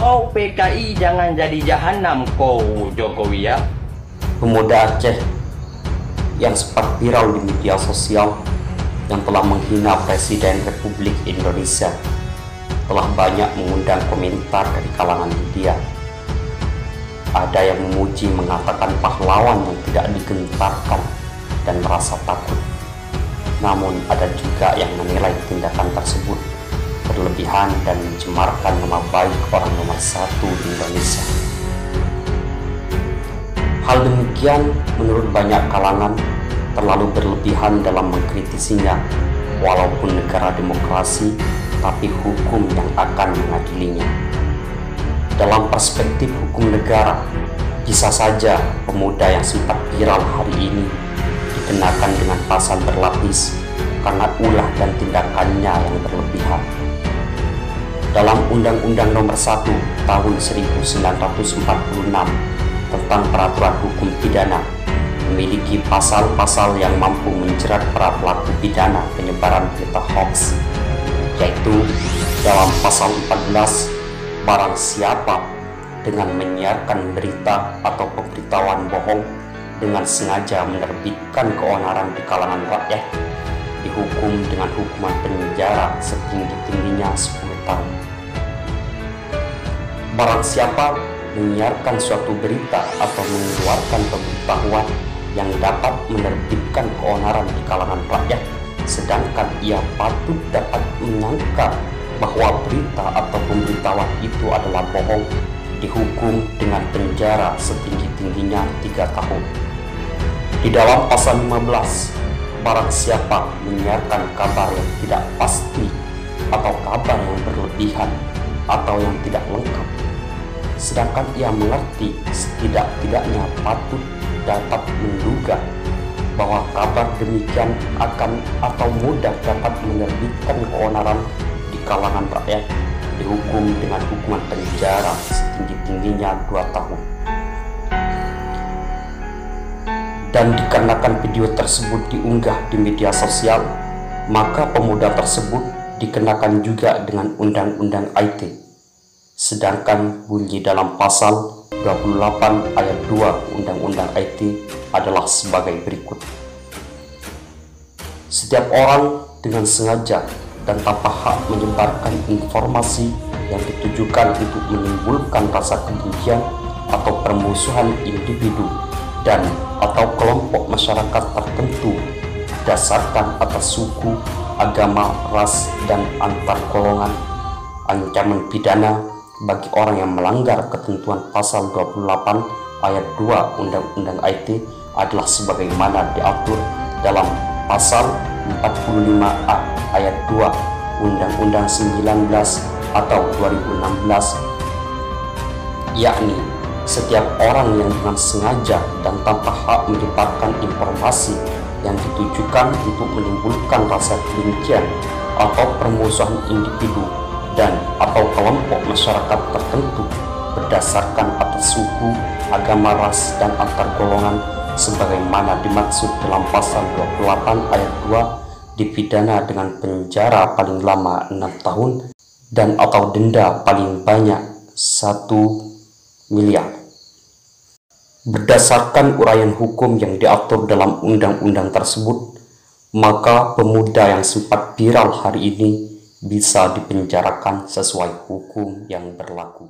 Oh PKI jangan jadi jahanam kau Jokowi ya. Pemuda Aceh yang sempat viral di media sosial yang telah menghina Presiden Republik Indonesia telah banyak mengundang komentar dari kalangan media. Ada yang memuji, mengatakan pahlawan yang tidak digentarkan dan merasa takut. Namun ada juga yang menilai tindakan tersebut berlebihan dan mencemarkan nama baik orang nomor satu di Indonesia. Hal demikian menurut banyak kalangan terlalu berlebihan dalam mengkritisinya, walaupun negara demokrasi, tapi hukum yang akan mengadilinya. Dalam perspektif hukum negara, bisa saja pemuda yang sempat viral hari ini dikenakan dengan pasal berlapis karena ulah dan tindakannya yang berlebihan. Dalam Undang-Undang Nomor 1 Tahun 1946 tentang Peraturan Hukum Pidana memiliki pasal-pasal yang mampu menjerat para pelaku pidana penyebaran berita hoax, yaitu dalam pasal 14, barang siapa dengan menyiarkan berita atau pemberitahuan bohong dengan sengaja menerbitkan keonaran di kalangan rakyat dihukum dengan hukuman penjara setinggi-tingginya 10 tahun. Barang siapa menyiarkan suatu berita atau mengeluarkan pemberitahuan yang dapat menerbitkan keonaran di kalangan rakyat, sedangkan ia patut dapat menyangka bahwa berita atau pemberitahuan itu adalah bohong, dihukum dengan penjara setinggi-tingginya 3 tahun. Di dalam pasal 15, barang siapa menyiarkan kabar yang tidak pasti atau kabar yang berlebihan atau yang tidak lengkap, sedangkan ia mengerti setidak-tidaknya patut dapat menduga bahwa kabar demikian akan atau mudah dapat menerbitkan keonaran di kalangan rakyat, dihukum dengan hukuman penjara setinggi-tingginya 2 tahun. Dan dikarenakan video tersebut diunggah di media sosial, maka pemuda tersebut dikenakan juga dengan Undang-Undang IT. Sedangkan bunyi dalam pasal 28 ayat 2 Undang-Undang IT adalah sebagai berikut. Setiap orang dengan sengaja dan tanpa hak menyebarkan informasi yang ditujukan untuk menimbulkan rasa kebencian atau permusuhan individu dan atau kelompok masyarakat tertentu berdasarkan atas suku, agama, ras, dan antar golongan, ancaman pidana bagi orang yang melanggar ketentuan pasal 28 ayat 2 Undang-Undang IT adalah sebagaimana diatur dalam pasal 45A ayat 2 Undang-Undang 19 atau 2016, yakni setiap orang yang dengan sengaja dan tanpa hak menyebarkan informasi yang ditujukan untuk menimbulkan rasa kebencian atau permusuhan individu dan atau kelompok masyarakat tertentu berdasarkan atas suku, agama, ras, dan antar golongan sebagaimana dimaksud dalam pasal 28 ayat 2 dipidana dengan penjara paling lama 6 tahun dan atau denda paling banyak 1 miliar. Berdasarkan uraian hukum yang diatur dalam undang-undang tersebut, maka pemuda yang sempat viral hari ini bisa dipenjarakan sesuai hukum yang berlaku.